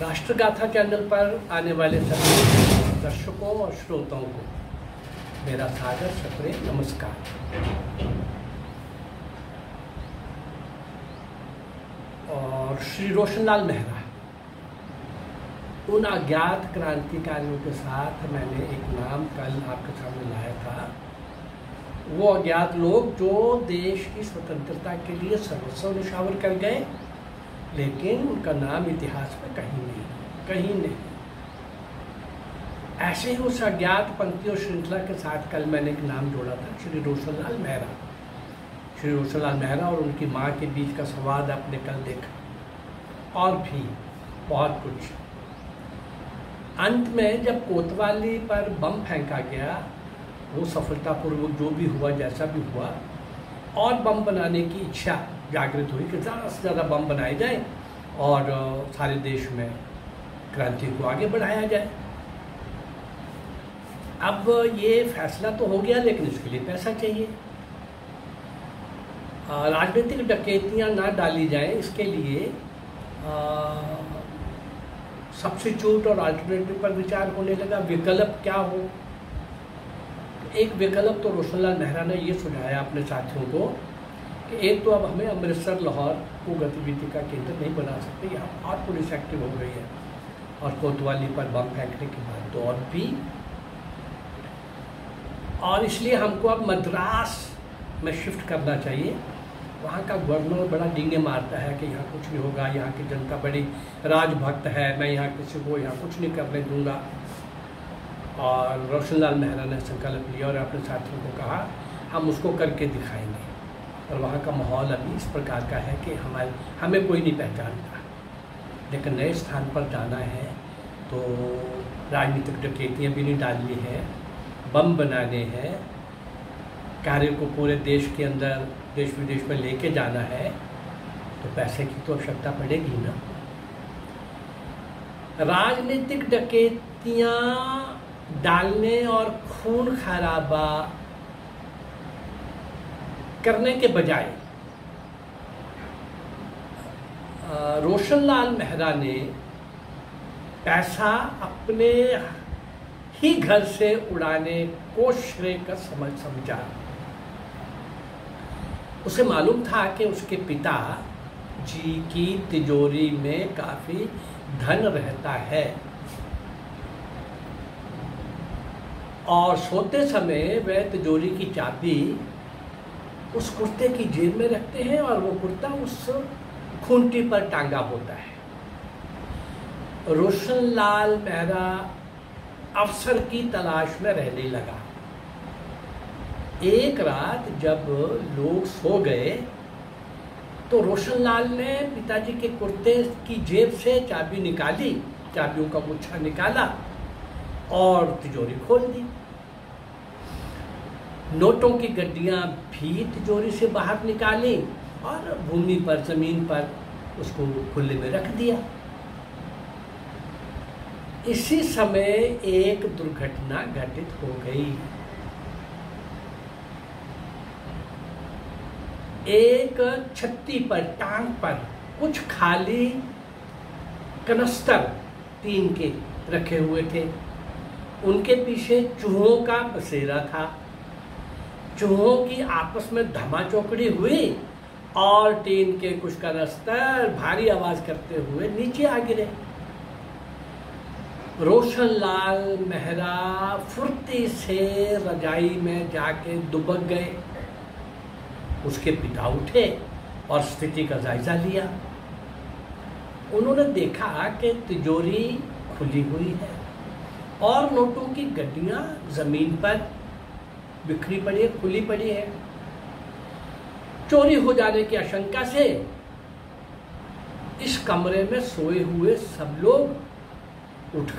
राष्ट्रगाथा channel पर आने वाले सभी दर्शकों और श्रोताओं को मेरा सादर सप्रे नमस्कार। और श्री रोशनलाल मेहरा, उन अज्ञात क्रांतिकारियों के साथ मैंने एक नाम कल आपके सामने लाया था। वो अज्ञात लोग जो देश की स्वतंत्रता के लिए सर्वस्व निछावर कर गए, लेकिन उनका नाम इतिहास में कहीं नहीं। ऐसे ही उस अज्ञात पंक्तियों श्रृंखला के साथ कल मैंने एक नाम जोड़ा था, श्री रोशनलाल मेहरा। श्री रोशनलाल मेहरा और उनकी माँ के बीच का संवाद आपने कल देखा, और भी बहुत कुछ। अंत में जब कोतवाली पर बम फेंका गया, वो सफलतापूर्वक जो भी हुआ, जैसा भी हुआ, और बम बनाने की इच्छा जागृत हुई कि ज़्यादा से ज़्यादा बम बनाए जाए और सारे देश में क्रांति को आगे बढ़ाया जाए। अब ये फैसला तो हो गया, लेकिन इसके लिए पैसा चाहिए। राजनीतिक डकैतियाँ ना डाली जाए, इसके लिए सब्स्टिट्यूट और अल्टरनेटिव पर विचार होने लगा। विकल्प क्या हो? एक विकल्प तो रोशनलाल मेहरा ने ये सुझाया अपने साथियों को कि एक तो अब हमें अमृतसर लाहौर को गतिविधि का केंद्र नहीं बना सकते, यहाँ और पुलिस एक्टिव हो गई है, और कोतवाली पर बम फेंकने के बाद तो और भी, और इसलिए हमको अब मद्रास में शिफ्ट करना चाहिए। वहाँ का गवर्नर बड़ा डींगे मारता है कि यहाँ कुछ नहीं होगा, यहाँ की जनता बड़ी राजभक्त है, मैं यहाँ किसी को यहाँ कुछ नहीं करने दूँगा। और रोशनलाल मेहरा ने संकल्प लिया और अपने साथियों को कहा हम उसको करके दिखाएंगे। और वहाँ का माहौल अभी इस प्रकार का है कि हमें कोई नहीं पहचानता, लेकिन नए स्थान पर जाना है तो राजनीतिक डकैतियाँ भी नहीं डालनी है, बम बनाने हैं, कार्य को पूरे देश के अंदर देश विदेश में लेके जाना है, तो पैसे की तो आवश्यकता पड़ेगी ना। राजनीतिक डकैतियाँ डालने और खून खराबा करने के बजाय रोशनलाल मेहरा ने पैसा अपने ही घर से उड़ाने को श्रेय का समझा। उसे मालूम था कि उसके पिता जी की तिजोरी में काफी धन रहता है, और सोते समय वह तिजोरी की चाबी उस कुर्ते की जेब में रखते हैं और वो कुर्ता उस खूंटी पर टांगा होता है। रोशनलाल मेहरा अवसर की तलाश में रहने लगा। एक रात जब लोग सो गए तो रोशनलाल ने पिताजी के कुर्ते की जेब से चाबी निकाली, चाबियों का गुच्छा निकाला और तिजोरी खोल दी। नोटों की गड्डियां भी तिजोरी से बाहर निकाली और भूमि पर, जमीन पर उसको खुले में रख दिया। इसी समय एक दुर्घटना घटित हो गई। एक छत्ती पर, टांग पर कुछ खाली कनस्तर टीन के रखे हुए थे। उनके पीछे चूहों का बसेरा था। चूहों की आपस में धमाचौकड़ी हुई और टीन के कुछ कनस्तर भारी आवाज करते हुए नीचे आ गिरे। रोशनलाल मेहरा फुर्ती से रजाई में जाके दुबक गए। उसके पिता उठे और स्थिति का जायजा लिया। उन्होंने देखा कि तिजोरी खुली हुई है और नोटों की गड्डियां जमीन पर बिखरी पड़ी है, खुली पड़ी है। चोरी हो जाने की आशंका से इस कमरे में सोए हुए सब लोग उठ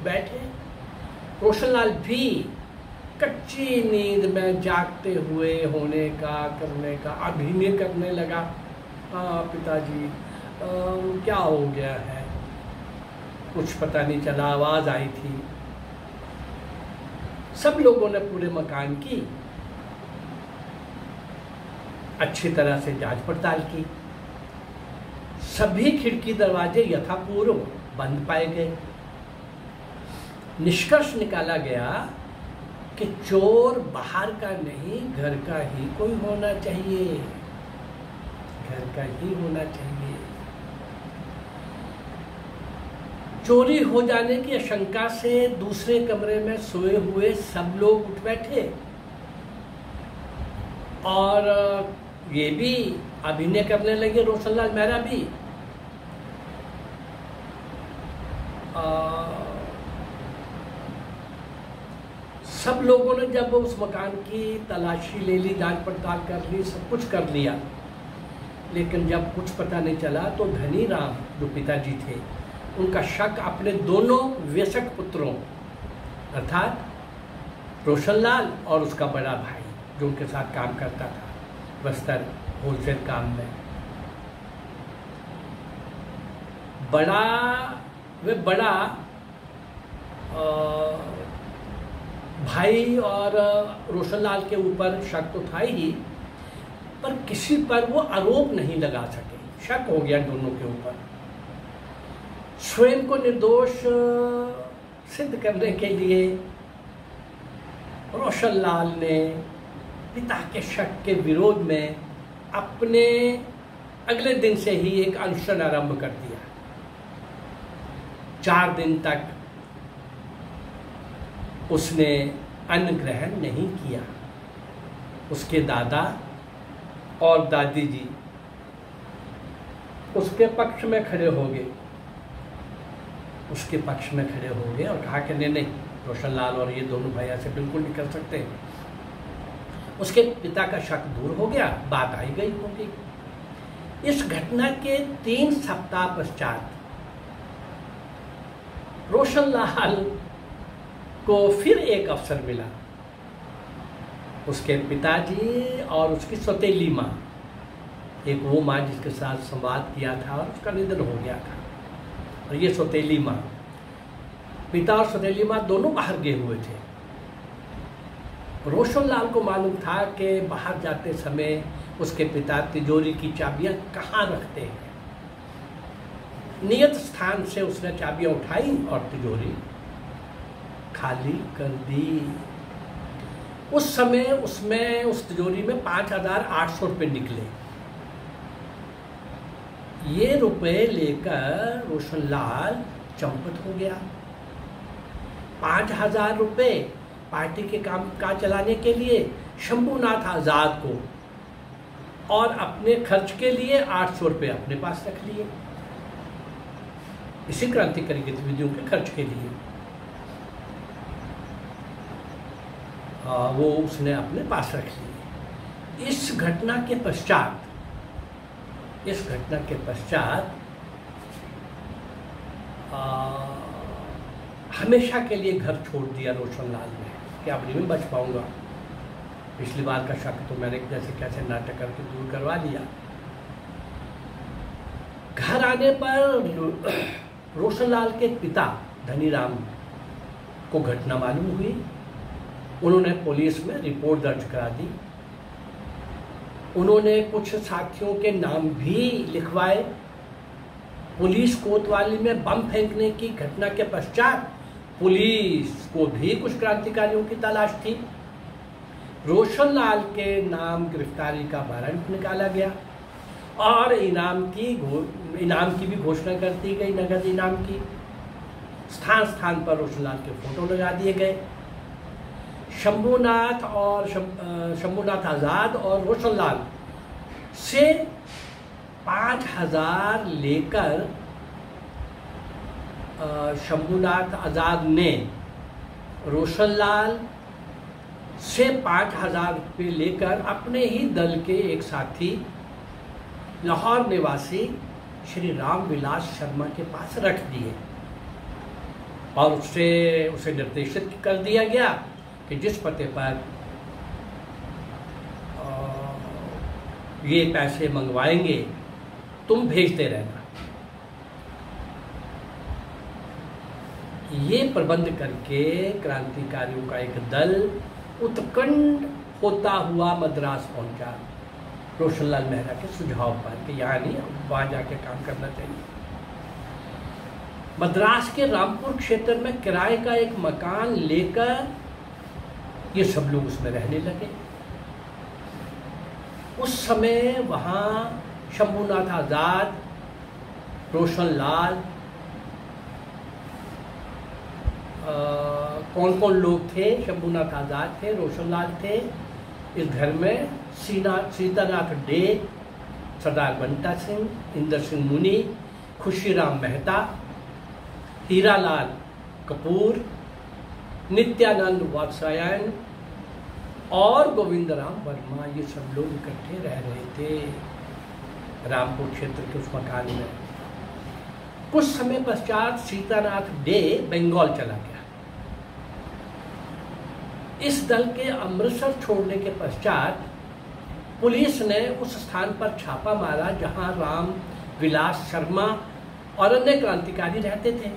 बैठे। रोशनलाल भी कच्ची नींद में जागते हुए होने का, करने का अभिनय करने लगा। पिताजी क्या हो गया है, कुछ पता नहीं चला, आवाज आई थी। सब लोगों ने पूरे मकान की अच्छी तरह से जांच पड़ताल की। सभी खिड़की दरवाजे यथापूर्व बंद पाए गए। निष्कर्ष निकाला गया कि चोर बाहर का नहीं, घर का ही कोई होना चाहिए, घर का ही होना चाहिए। चोरी हो जाने की आशंका से दूसरे कमरे में सोए हुए सब लोग उठ बैठे और ये भी अभिनय करने लगे, रोशनलाल मेहरा भी। सब लोगों ने जब उस मकान की तलाशी ले ली, जांच पड़ताल कर ली, सब कुछ कर लिया, लेकिन जब कुछ पता नहीं चला तो धनी राम जो पिताजी थे, उनका शक अपने दोनों व्यसक पुत्रों अर्थात रोशनलाल और उसका बड़ा भाई जो उनके साथ काम करता था बस्तर होलसेल काम में, बड़ा भाई और रोशनलाल के ऊपर शक तो था ही, पर किसी पर वो आरोप नहीं लगा सके, शक हो गया दोनों के ऊपर। स्वयं को निर्दोष सिद्ध करने के लिए रोशनलाल ने पिता के शक के विरोध में अपने अगले दिन से ही एक अनशन आरंभ कर दिया। 4 दिन तक उसने अन्न ग्रहण नहीं किया। उसके दादा और दादी जी उसके पक्ष में खड़े हो गए, उसके पक्ष में खड़े हो गए और कहा कि नहीं, रोशनलाल और ये दोनों भाई ऐसे बिल्कुल नहीं कर सकते। उसके पिता का शक दूर हो गया, बात आई गई होगी। इस घटना के 3 सप्ताह पश्चात रोशनलाल को फिर एक अवसर मिला। उसके पिताजी और उसकी सौतेली माँ, एक वो माँ जिसके साथ संवाद किया था और उसका निधन हो गया था, और ये सौतेली माँ, पिता और सौतेली माँ दोनों बाहर गए हुए थे। रोशनलाल को मालूम था कि बाहर जाते समय उसके पिता तिजोरी की चाबियां कहाँ रखते हैं। नियत स्थान से उसने चाबियां उठाई और तिजोरी खाली कर दी। उस समय उसमें उस तिजोरी में 5,800 रुपये निकले। ये रुपए लेकर रोशनलाल चंपत हो गया। 5,000 रुपये पार्टी के काम काज चलाने के लिए शंभूनाथ आजाद को और अपने खर्च के लिए 800 रुपये अपने पास रख लिए, इसी क्रांतिकारी गतिविधियों के खर्च के लिए वो उसने अपने पास रख लिए। इस घटना के पश्चात हमेशा के लिए घर छोड़ दिया रोशनलाल ने कि अब नहीं मैं बच पाऊंगा। पिछली बार का शक तो मैंने जैसे कैसे नाटक करके दूर करवा लिया। घर आने पर रोशनलाल के पिता धनीराम को घटना मालूम हुई। उन्होंने पुलिस में रिपोर्ट दर्ज करा दी। उन्होंने कुछ साथियों के नाम भी लिखवाए। पुलिस कोतवाली में बम फेंकने की घटना के पश्चात पुलिस को भी कुछ क्रांतिकारियों की तलाश थी। रोशनलाल के नाम गिरफ्तारी का वारंट निकाला गया और इनाम की भी घोषणा कर दी गई, नगद इनाम की। स्थान स्थान पर रोशनलाल के फोटो लगा दिए गए। शंभूनाथ आजाद और रोशनलाल से 5,000 लेकर शंभूनाथ आजाद ने रोशनलाल से 5,000 रुपये लेकर अपने ही दल के एक साथी लाहौर निवासी श्री रामविलास शर्मा के पास रख दिए और उसे निर्देशित कर दिया गया कि जिस पते पर ये पैसे मंगवाएंगे तुम भेजते रहना। ये प्रबंध करके क्रांतिकारियों का एक दल उत्कंठ होता हुआ मद्रास पहुंचा। रोशनलाल मेहरा के सुझाव पर कि यहाँ नहीं, वहाँ जाके काम करना चाहिए। मद्रास के रामपुर क्षेत्र में किराए का एक मकान लेकर ये सब लोग उसमें रहने लगे। उस समय वहाँ शंभूनाथ आज़ाद, रोशनलाल, कौन कौन लोग थे? शंभूनाथ आज़ाद थे, रोशनलाल थे। इस घर में सीतानाथ डे, सरदार बंटा सिंह, इंदर सिंह मुनि, खुशीराम मेहता, हीरालाल कपूर, नित्यानंद वात्स्यायन और गोविंदराम वर्मा, ये सब लोग इकट्ठे रह रहे थे रामपुर क्षेत्र के उस मकान में। कुछ समय पश्चात सीतानाथ डे बंगाल चला गया। इस दल के अमृतसर छोड़ने के पश्चात पुलिस ने उस स्थान पर छापा मारा जहां राम विलास शर्मा और अन्य क्रांतिकारी रहते थे।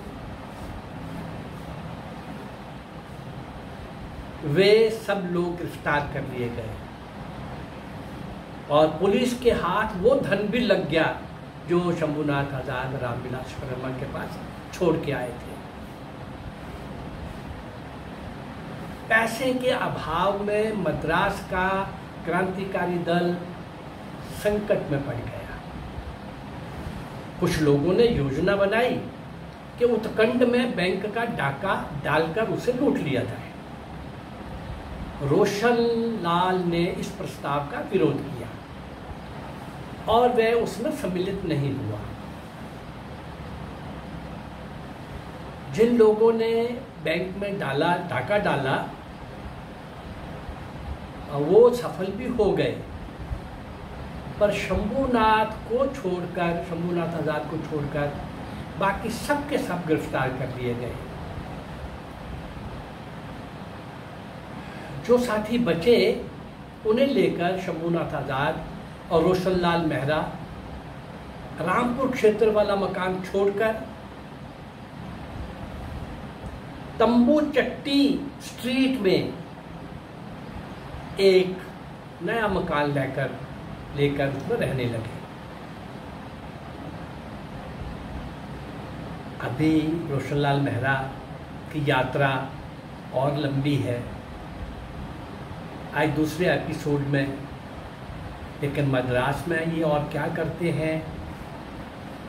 वे सब लोग गिरफ्तार कर लिए गए और पुलिस के हाथ वो धन भी लग गया जो शंभूनाथ आज़ाद रामविलास शर्मा के पास छोड़ के आए थे। पैसे के अभाव में मद्रास का क्रांतिकारी दल संकट में पड़ गया। कुछ लोगों ने योजना बनाई कि उत्तरखंड में बैंक का डाका डालकर उसे लूट लिया जाए। रोशनलाल ने इस प्रस्ताव का विरोध किया और वह उसमें सम्मिलित नहीं हुआ। जिन लोगों ने बैंक में डाका डाला वो सफल भी हो गए, पर शंभूनाथ आज़ाद को छोड़कर बाकी सब के सब गिरफ्तार कर लिए गए। जो साथी बचे उन्हें लेकर शंभूनाथ आज़ाद और रोशनलाल मेहरा रामपुर क्षेत्र वाला मकान छोड़कर तंबू चट्टी स्ट्रीट में एक नया मकान लेकर उसमें रहने लगे। अभी रोशनलाल मेहरा की यात्रा और लंबी है, आज दूसरे एपिसोड में, लेकिन मद्रास में ये और क्या करते हैं,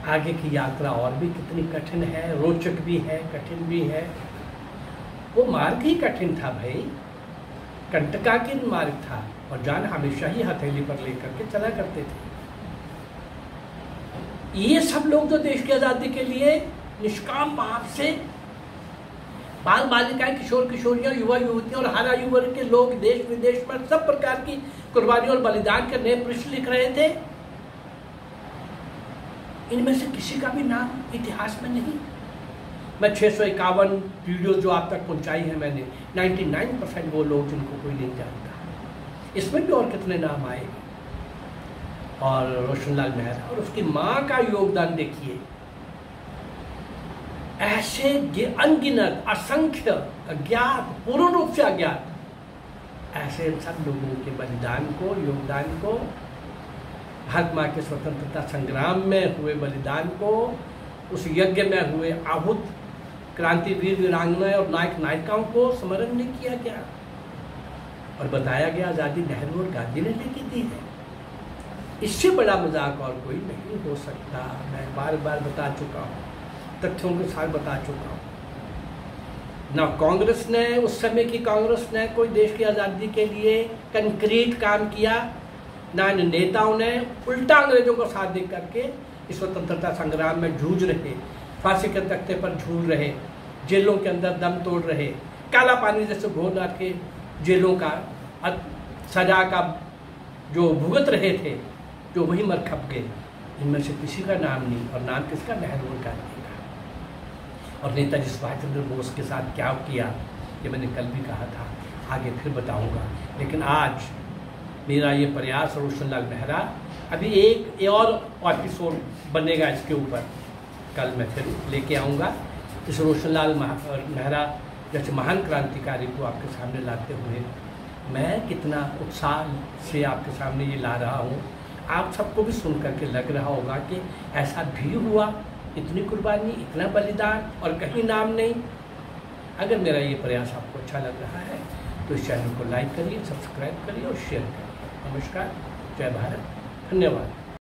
आगे की यात्रा और भी कितनी कठिन है, रोचक भी है, कठिन भी है। वो मार्ग ही कठिन था भाई, कंटकाकीर्ण मार्ग था और जान हमेशा ही हथेली पर लेकर के चला करते थे। ये सब लोग जो देश की आज़ादी के लिए निष्काम भाव से बाल बालिकाएं, किशोर किशोरियां, युवा युवतियां और हर आयु वर्ग के लोग देश विदेश में सब प्रकार की कुर्बानी और बलिदान के नए पृष्ठ लिख रहे थे, इनमें से किसी का भी नाम इतिहास में नहीं। मैं 651 वीडियो जो आप तक पहुंचाई है मैंने, 99% वो लोग जिनको कोई नहीं जानता। इसमें भी और कितने नाम आए। और रोशनलाल मेहरा और उसकी माँ का योगदान देखिए। ऐसे अनगिनत, असंख्य, अज्ञात, पूर्ण रूप से अज्ञात ऐसे सब लोगों के बलिदान को, योगदान को, भारत माँ के स्वतंत्रता संग्राम में हुए बलिदान को, उस यज्ञ में हुए आहूत क्रांतिवीर वीरांगनाएं और नायक नायिकाओं को स्मरण नहीं किया गया और बताया गया आज़ादी नेहरू और गांधी ने लेके दी है। इससे बड़ा मजाक और कोई नहीं हो सकता। मैं बार बार बता चुका हूँ, तथ्यों के साथ बता चुका हूँ। ना कांग्रेस ने, उस समय की कांग्रेस ने कोई देश की आज़ादी के लिए कंक्रीट काम किया, ना इन नेताओं ने, उल्टा अंग्रेजों का साथ दे करके इस स्वतंत्रता संग्राम में जूझ रहे, फांसी के तख्ते पर झूल रहे, जेलों के अंदर दम तोड़ रहे, काला पानी जैसे घोल के जेलों का सजा का जो भुगत रहे थे, जो वही मर खप गए। इनमें से किसी का नाम नहीं, और नाम किसका? नेहरू और गांधी का। और नेताजी सुभाष चंद्र बोस के साथ क्या किया ये मैंने कल भी कहा था, आगे फिर बताऊंगा। लेकिन आज मेरा ये प्रयास रोशनलाल मेहरा, अभी एक और एपिसोड बनेगा इसके ऊपर, कल मैं फिर लेके आऊँगा। इस रोशनलाल मेहरा जैसे महान क्रांतिकारी को आपके सामने लाते हुए मैं कितना उत्साह से आपके सामने ये ला रहा हूँ आप सबको भी सुन करके लग रहा होगा कि ऐसा भी हुआ, इतनी कुर्बानी, इतना बलिदान और कहीं नाम नहीं। अगर मेरा ये प्रयास आपको अच्छा लग रहा है तो इस चैनल को लाइक करिए, सब्सक्राइब करिए और शेयर करिए। नमस्कार, जय भारत, धन्यवाद।